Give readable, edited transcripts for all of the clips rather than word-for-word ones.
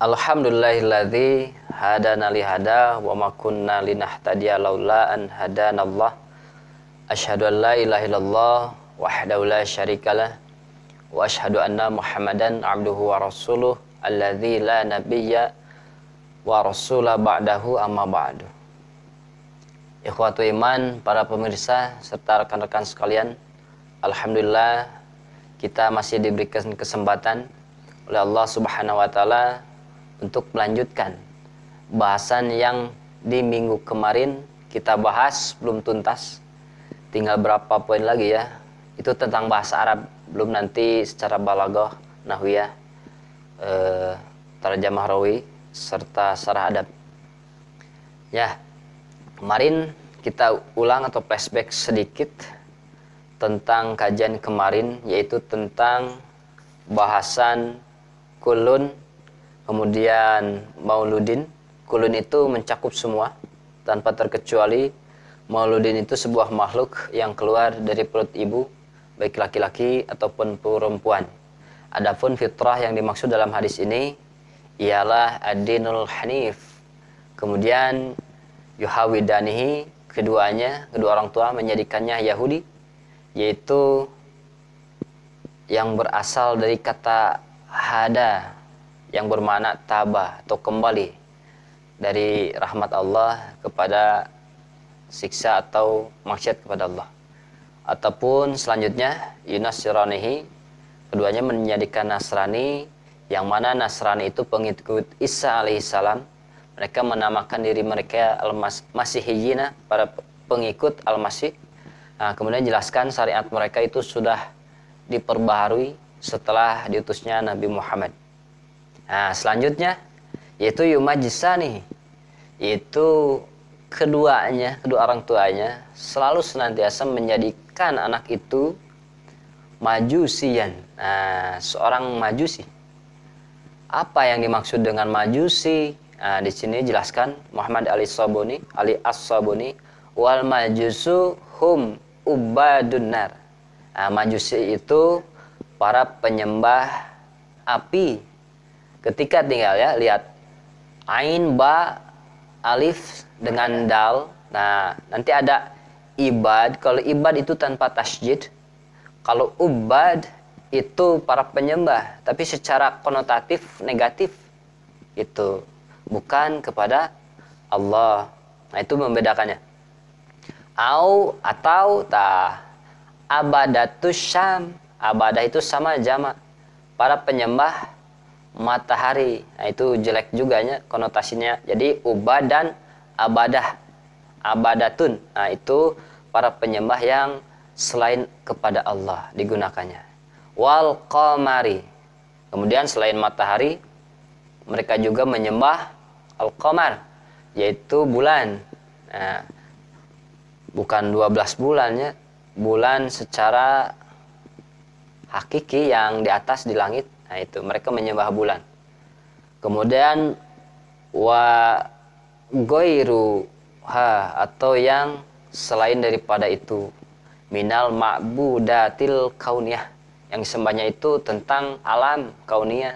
Alhamdulillahilladzi hadana li hada wa ma kunna linahtadiya laula an hadanallah. Asyhadu an la ilaha illallah wahdahu la syarikalah wa asyhadu anna Muhammadan abduhu wa rasuluh alladzi la nabiyya wa rasula ba'dahu amma ba'du. Ikhwatu iman, para pemirsa serta rekan-rekan sekalian, alhamdulillah kita masih diberikan kesempatan oleh Allah Subhanahu wa taala untuk melanjutkan bahasan yang di minggu kemarin kita bahas belum tuntas. Tinggal berapa poin lagi ya. Itu tentang bahasa Arab, belum nanti secara balaghah, nahwiyah, tarjamah rawi serta syarah adab. Ya, kemarin kita ulang atau flashback sedikit tentang kajian kemarin, yaitu tentang bahasan kulun, kemudian mauludin. Kulun itu mencakup semua tanpa terkecuali. Mauludin itu sebuah makhluk yang keluar dari perut ibu, baik laki-laki ataupun perempuan. Adapun fitrah yang dimaksud dalam hadis ini ialah ad-dinul hanif. Kemudian yuhawidanihi, kedua orang tua menjadikannya Yahudi, yaitu yang berasal dari kata hada, yang bermakna tabah atau kembali dari rahmat Allah kepada siksa atau maksiat kepada Allah. Ataupun selanjutnya yunasiranihi, keduanya menjadikan Nasrani, yang mana Nasrani itu pengikut Isa alaihissalam. Mereka menamakan diri mereka al-masihiyina, para pengikut al-masih. Nah, kemudian jelaskan syariat mereka itu sudah diperbaharui setelah diutusnya Nabi Muhammad. Nah, selanjutnya yaitu yumajisani, itu kedua orang tuanya selalu senantiasa menjadikan anak itu majusian. Nah, seorang majusi. Apa yang dimaksud dengan majusi? Nah, di sini jelaskan Muhammad Ali As-Sabuni, wal majusu hum ubadun nar. Nah, majusi itu para penyembah api. Ketika tinggal ya, lihat ain, ba, alif dengan dal. Nah, nanti ada ibad. Kalau ibad itu tanpa tasjid. Kalau ubad itu para penyembah, tapi secara konotatif negatif. Itu bukan kepada Allah. Nah, itu membedakannya. Atau abadatus syam. Abadah itu sama jamak, para penyembah matahari. Nah, itu jelek juga ya konotasinya. Jadi ubad dan abadah, abadatun, nah itu para penyembah yang selain kepada Allah digunakannya. Wal qamari, kemudian selain matahari mereka juga menyembah al-qamar, yaitu bulan. Nah, bukan 12 bulannya, bulan secara hakiki yang di atas di langit. Nah, itu mereka menyembah bulan. Kemudian wa ghairuha, atau yang selain daripada itu, minal ma'budatil kauniyah, yang disembahnya itu tentang alam kauniyah.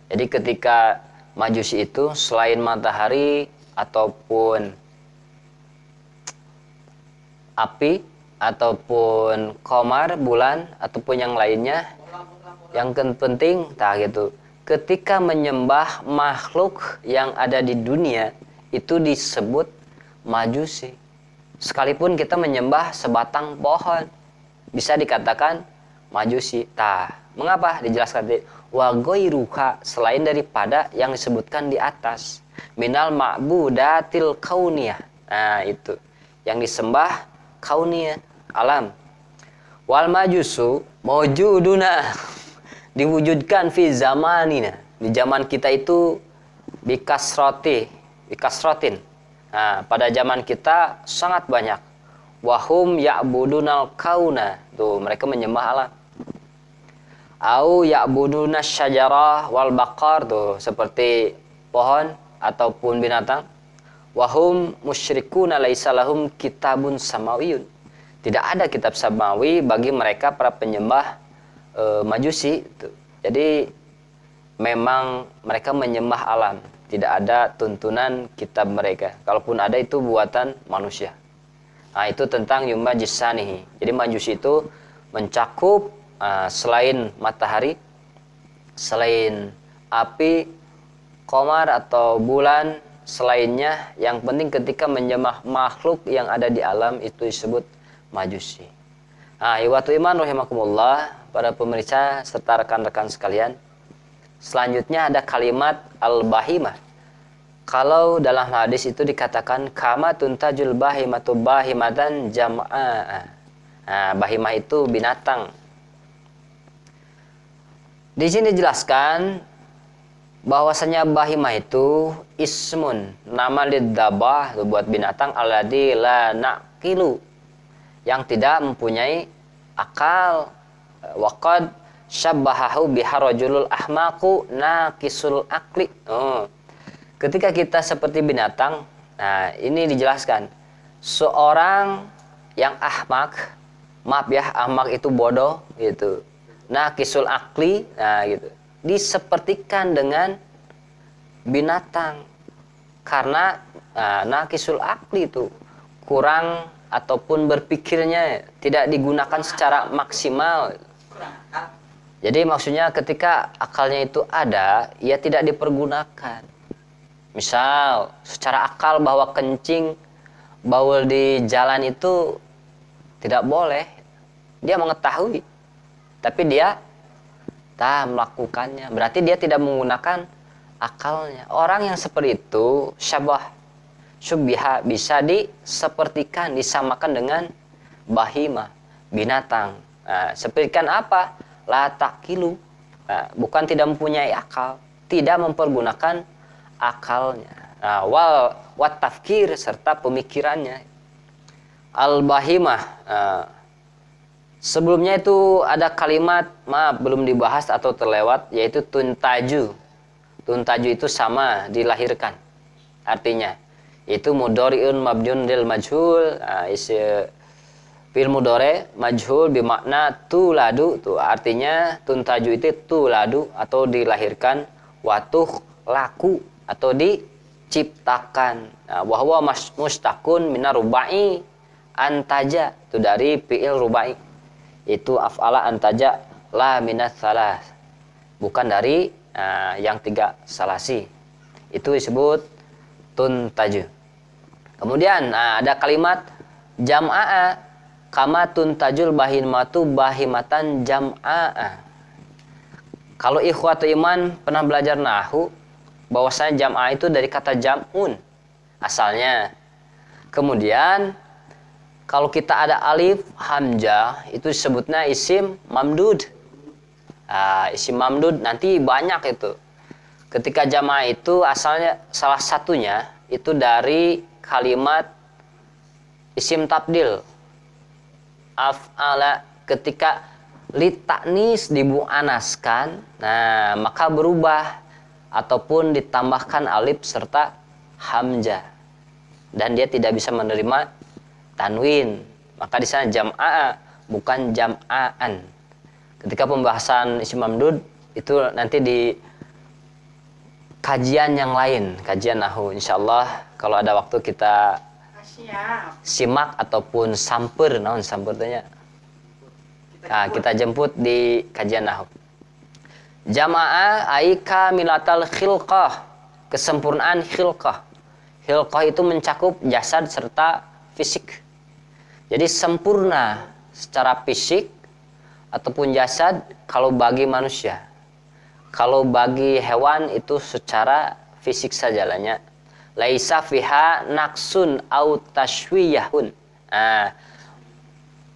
Jadi ketika majusi itu selain matahari ataupun api ataupun qamar, bulan ataupun yang lainnya, yang penting gitu, ketika menyembah makhluk yang ada di dunia itu disebut majusi. Sekalipun kita menyembah sebatang pohon bisa dikatakan majusi. Mengapa? Dijelaskan di wa ghairuha, selain daripada yang disebutkan di atas, minal ma'budatil kauniyah. Nah, itu yang disembah kauniyah, alam. Wal majusu mawjuduna, diwujudkan fi zamanina, di zaman kita itu bikasrotin. Nah, pada zaman kita sangat banyak. Wahum ya'budunal kauna, tuh mereka menyembah alam. Au ya'buduna syajarah wal baqar, tuh seperti pohon ataupun binatang. Wahum musyrikuna laisa lahum kitabun samawiyun, tidak ada kitab samawi bagi mereka para penyembah majusi. Jadi memang mereka menyembah alam, tidak ada tuntunan kitab mereka. Kalaupun ada itu buatan manusia. Nah, itu tentang yumajisanihi. Jadi majus itu mencakup selain matahari, selain api, qamar atau bulan, selainnya. Yang penting ketika menyembah makhluk yang ada di alam itu disebut majusi. Nah, iwatu iman rahimakumullah, para pemirsa serta rekan-rekan sekalian. Selanjutnya ada kalimat al-bahimah. Kalau dalam hadis itu dikatakan kama tuntajul bahimatu bahimatan jam'a. Nah, bahimah itu binatang. Di sini dijelaskan bahwasanya bahimah itu ismun, nama lidzabah, buat binatang alladzi la naqilu, yang tidak mempunyai akal. Waqad syabbahahu biharajulul ahmaqu naqisul akli. Ketika kita seperti binatang, nah ini dijelaskan seorang yang ahmak, maaf ya, ahmak itu bodoh gitu. Naqisul akli, nah gitu, disepertikan dengan binatang karena naqisul akli itu kurang ataupun berpikirnya tidak digunakan secara maksimal. Jadi maksudnya ketika akalnya itu ada, ia tidak dipergunakan. Misal secara akal bahwa kencing baul di jalan itu tidak boleh, dia mengetahui tapi dia tak melakukannya, berarti dia tidak menggunakan akalnya. Orang yang seperti itu syubbiha, bisa disepertikan, disamakan dengan bahimah, binatang. Nah, sepertikan apa? La taqilu, bukan tidak mempunyai akal, tidak mempergunakan akalnya. Nah, wat tafkir, serta pemikirannya. Al-bahimah, sebelumnya itu ada kalimat, maaf belum dibahas atau terlewat, yaitu tuntaju. Tuntaju itu sama, dilahirkan. Artinya itu mudhari'un mabniun lil majhul, fil mudhari majhul bimakna tuladu, tuh artinya tuntaju itu tuladu atau dilahirkan, watuh laku atau diciptakan. Nah, wahwa mustaqun minar rubai antaja, itu dari fi'il rubai, itu af'ala antaja la minas salas, bukan dari yang tiga salasi, itu disebut tuntaju. Kemudian ada kalimat jam'a, kama tuntajul bahimatu bahimatan jam'a. Kalau ikhwatu iman pernah belajar nahwu, bahwasanya jam'a itu dari kata jam'un asalnya. Kemudian kalau kita ada alif hamzah itu disebutnya isim mamdud. Isim mamdud nanti banyak itu. Ketika jam'a itu asalnya salah satunya itu dari kalimat isim tabdil. Af'ala, ketika litaknis dimu'anaskan, nah maka berubah ataupun ditambahkan alif serta hamzah dan dia tidak bisa menerima tanwin, maka di sana jam'a bukan jam'aan. Ketika pembahasan isim mamdud itu nanti di kajian yang lain, kajian nahwu, insyaallah kalau ada waktu kita simak ataupun samper, naon sampernya. Nah, kita jemput di kajian nahwu. Jama'a ai kamilatal khilqah, kesempurnaan khilqah. Khilqah itu mencakup jasad serta fisik. Jadi sempurna secara fisik ataupun jasad kalau bagi manusia. Kalau bagi hewan itu secara fisik sajalanya. Laisa fiha naksun au tashwiyahun.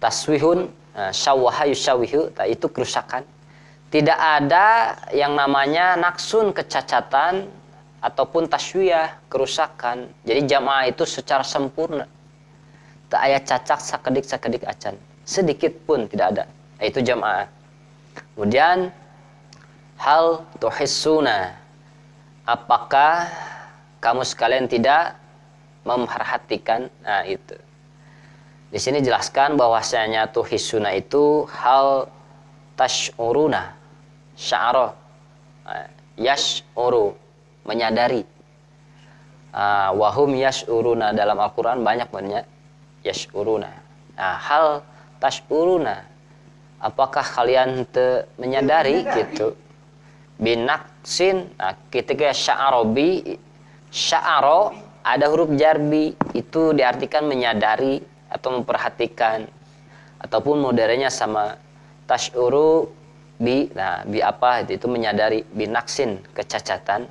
Taswihun, syawwaha yushawihu, itu kerusakan. Tidak ada yang namanya naksun, kecacatan, ataupun taswiyah, kerusakan. Jadi jamaah itu secara sempurna. Tak ada cacak sakedik acan. Sedikit pun tidak ada. Itu jamaah. Kemudian hal tuhissuna, apakah kamu sekalian tidak memperhatikan? Nah itu. Di sini jelaskan bahwasanya tuhissuna itu hal tash'uruna, sya'ara, yash'uru, menyadari. Wahum yash'uruna, dalam Al-Quran banyak banyak yash'uruna. Nah, hal tash'uruna, apakah kalian menyadari gitu? Binaksin, nah, ketika sya'arobi, sya'aro ada huruf jarbi, itu diartikan menyadari atau memperhatikan, ataupun modernnya sama tash'uru bi, nah bi apa itu menyadari, binaksin kecacatan,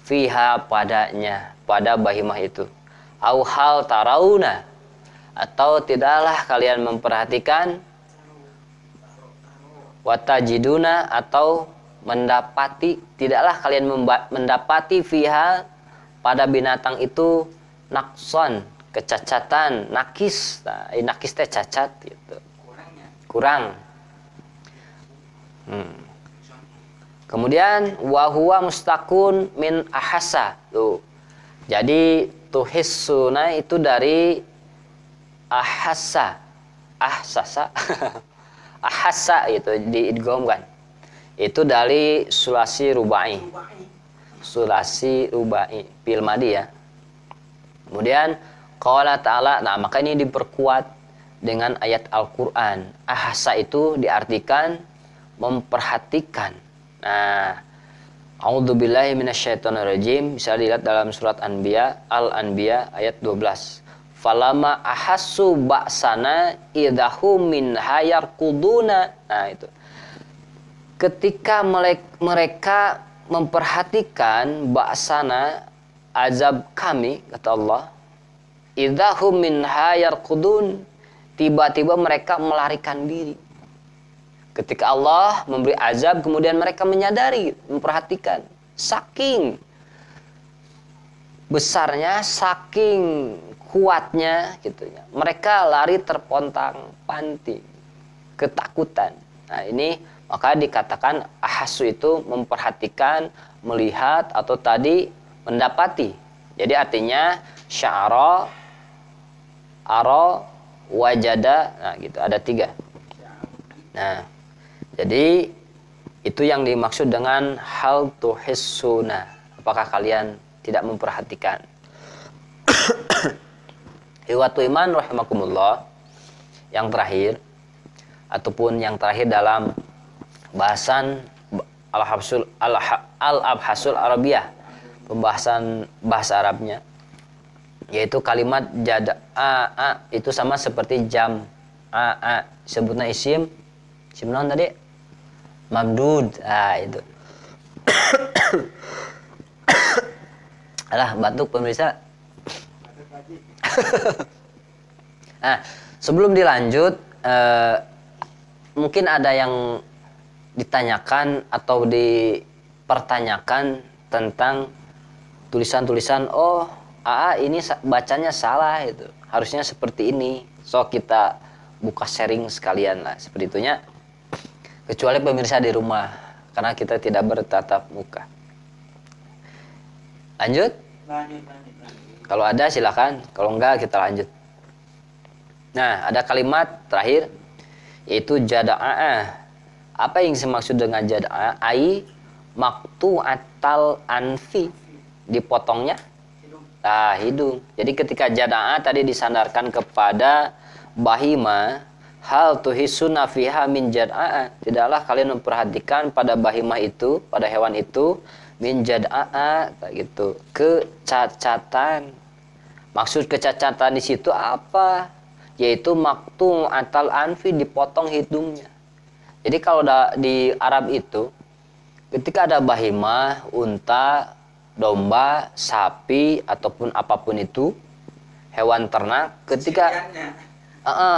fiha padanya, pada bahimah itu, au hal tarauna, atau tidaklah kalian memperhatikan, watajiduna, atau mendapati, tidaklah kalian mendapati fiha, pada binatang itu, nakson, kecacatan, nakis. Nah, nakis teh cacat gitu. Kurang. Kemudian wahuwa mustakun min ahasa. Tuh. Jadi tuhissuna itu dari ahasa. Ahsasa. Ahasa itu diidghamkan. Itu dari sulasi rubai. Sulasi rubai fil madi ya. Kemudian qala ta'ala, nah maka ini diperkuat dengan ayat Al-Qur'an. Ahasa itu diartikan memperhatikan. Nah, a'udzubillahi minasyaitonirrajim, bisa dilihat dalam surat Al-Anbiya ayat 12. Falama ahassu ba'sana idahum min hayarquduna. Nah, itu. Ketika mereka memperhatikan ba'sana, azab kami, kata Allah, idahum min hayarqudun, tiba-tiba mereka melarikan diri. Ketika Allah memberi azab, kemudian mereka menyadari, memperhatikan, saking besarnya, saking kuatnya gitu ya, mereka lari terpontang-panting, ketakutan. Nah, ini maka dikatakan ahasu itu memperhatikan, melihat, atau tadi mendapati. Jadi artinya sya'ara, ara, wajada, nah gitu, ada 3. Nah, jadi itu yang dimaksud dengan hal tuhissuna. Apakah kalian tidak memperhatikan? Iwatu iman rahimakumullah. Yang terakhir, ataupun yang terakhir dalam bahasan Al-Abhasul Arabiyah, pembahasan bahasa Arabnya, yaitu kalimat jada'a itu sama seperti jam a sebutnya isim non tadi mamdud. Itu alah batuk pemirsa. Nah, sebelum dilanjut, mungkin ada yang ditanyakan atau dipertanyakan tentang tulisan-tulisan, oh AA ini bacanya salah, itu harusnya seperti ini. So kita buka sharing sekalian lah seperti itunya, kecuali pemirsa di rumah, karena kita tidak bertatap muka. Lanjut? Kalau ada silakan, kalau enggak kita lanjut. Nah, ada kalimat terakhir, yaitu jada'a. Apa yang dimaksud dengan jada'a? Ai maqtu'atal anfi, dipotongnya hidung. Jadi ketika jada'a tadi disandarkan kepada bahima, hal tuhissuna fiha min jada'a, tidaklah kalian memperhatikan pada bahima itu, pada hewan itu, min jada'a, gitu, kecacatan. Maksud kecacatan di situ apa? Yaitu maqtu'atal anfi, dipotong hidungnya. Jadi kalau di Arab itu, ketika ada bahimah, unta, domba, sapi, ataupun apapun itu, hewan ternak, ketika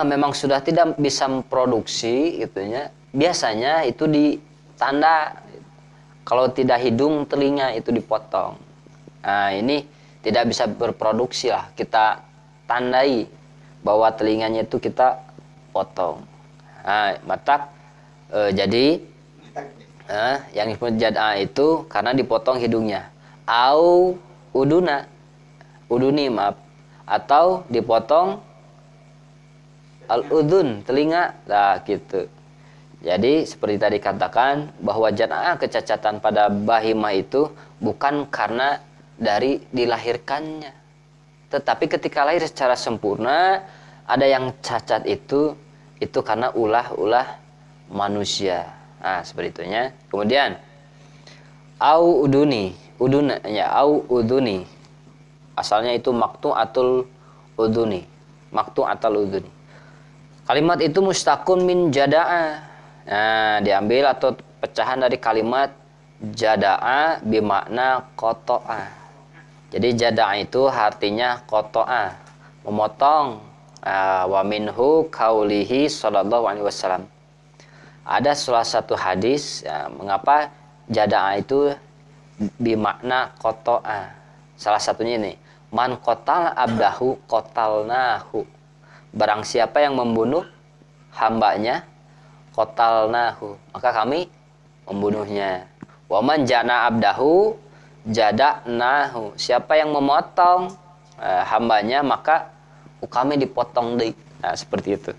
memang sudah tidak bisa memproduksi, gitunya, biasanya itu ditanda. Kalau tidak hidung, telinga itu dipotong. Nah, ini tidak bisa berproduksi lah. Kita tandai bahwa telinganya itu kita potong. Nah, matak. Jadi yang disebut jad'a itu karena dipotong hidungnya. Au uduni maaf, atau dipotong al-udhun, telinga, lah gitu. Jadi seperti tadi katakan bahwa jada'a kecacatan pada bahimah itu bukan karena dari dilahirkannya, tetapi ketika lahir secara sempurna ada yang cacat itu karena ulah-ulah manusia. Nah, seperti itunya. Kemudian au uduni, udunnya au uduni. Asalnya itu maqtu'atul uduni. Maqtu'atul uduni. Kalimat itu mustaqun min jada'a. Nah, diambil atau pecahan dari kalimat jada'a bimakna qata'a. Jadi jada'a itu artinya qata'a, memotong. Wa minhu qaulihi sallallahu alaihi wasallam. Ada salah satu hadis mengapa jada'a itu bimakna qata'a. Salah satunya ini, man qatala abdahu qatalnahu. Barang siapa yang membunuh hambanya, qatalnahu, maka kami membunuhnya. Wa man jana abdahu jada'nahu. Siapa yang memotong hambanya, maka kami dipotong deui. Nah, seperti itu.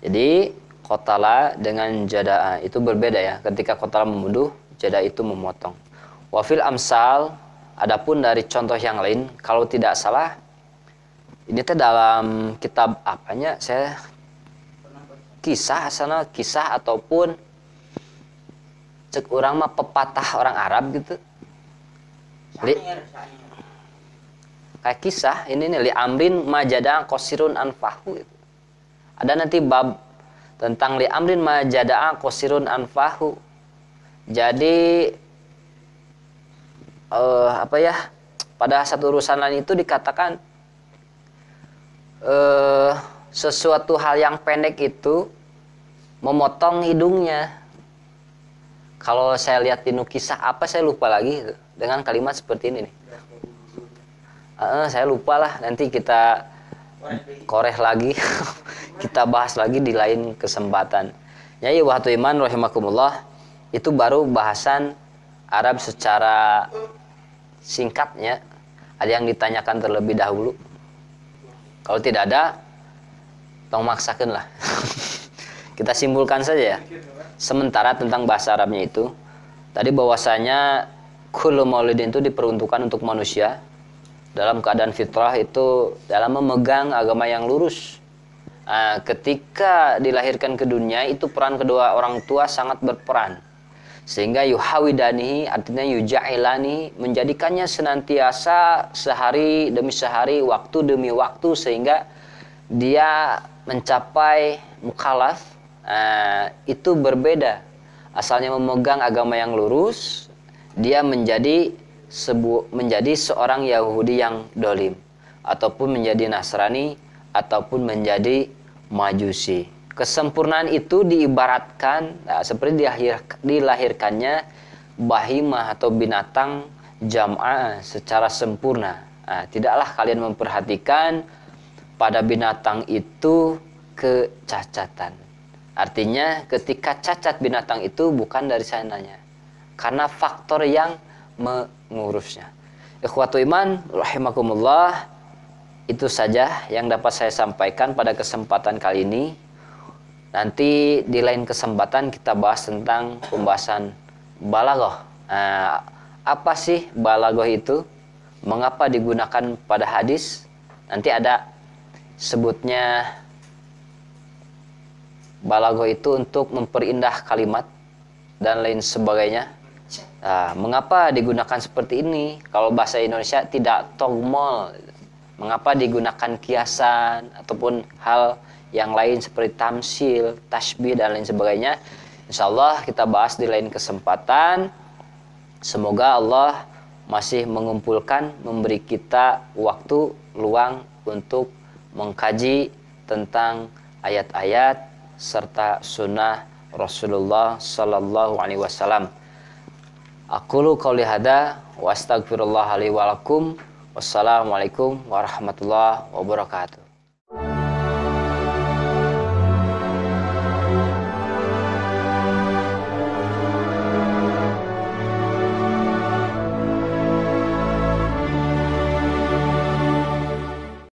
Jadi qatala dengan jada'a itu berbeda ya. Ketika qatala membunuh, jada' itu memotong. Wa fil amsal, adapun dari contoh yang lain, kalau tidak salah ini teh dalam kitab apanya, saya kisah ataupun cek urang mah pepatah orang Arab gitu. Kayak kisah ini nih, li amrin majada qasirun anfahu gitu. Ada nanti bab tentang li amrin majada qasirun anfahu. Jadi pada satu urusan lain itu dikatakan sesuatu hal yang pendek itu memotong hidungnya. Kalau saya lihat di kisah apa saya lupa lagi gitu, dengan kalimat seperti ini nih. Saya lupa lah, nanti kita koreh lagi kita bahas lagi di lain kesempatan. Ya waktu iman rahimakumullah, itu baru bahasan Arab secara singkatnya. Ada yang ditanyakan terlebih dahulu. Kalau tidak ada, tong maksakeun lah. Kita simpulkan saja ya. Sementara tentang bahasa Arabnya itu, tadi bahwasanya kullu maulidin itu diperuntukkan untuk manusia dalam keadaan fitrah, itu dalam memegang agama yang lurus. Ketika dilahirkan ke dunia itu peran kedua orang tua sangat berperan, sehingga yuhawidanihi artinya yujailani, menjadikannya senantiasa sehari demi sehari, waktu demi waktu, sehingga dia mencapai mukallaf. Itu berbeda. Asalnya memegang agama yang lurus, dia menjadi seorang Yahudi yang dolim, ataupun menjadi Nasrani, ataupun menjadi Majusi. Kesempurnaan itu diibaratkan seperti dilahirkannya bahimah atau binatang jam'ah secara sempurna. Tidaklah kalian memperhatikan pada binatang itu kecacatan. Artinya ketika cacat binatang itu bukan dari sananya, karena faktor yang mengurusnya. Ikhwatu iman rahimakumullah, itu saja yang dapat saya sampaikan pada kesempatan kali ini. Nanti di lain kesempatan kita bahas tentang pembahasan balaghah. Apa sih balaghah itu? Mengapa digunakan pada hadis? Nanti ada sebutnya balaghah itu untuk memperindah kalimat dan lain sebagainya. Mengapa digunakan seperti ini? Kalau bahasa Indonesia tidak togmol. Mengapa digunakan kiasan ataupun hal yang lain seperti tamsil, tasbih dan lain sebagainya? Insyaallah kita bahas di lain kesempatan. Semoga Allah masih mengumpulkan, memberi kita waktu luang untuk mengkaji tentang ayat-ayat serta sunnah Rasulullah sallallahu alaihi wasallam. Aqulu qouli hadza wa astaghfirullah li wa lakum. Wassalamualaikum warahmatullahi wabarakatuh.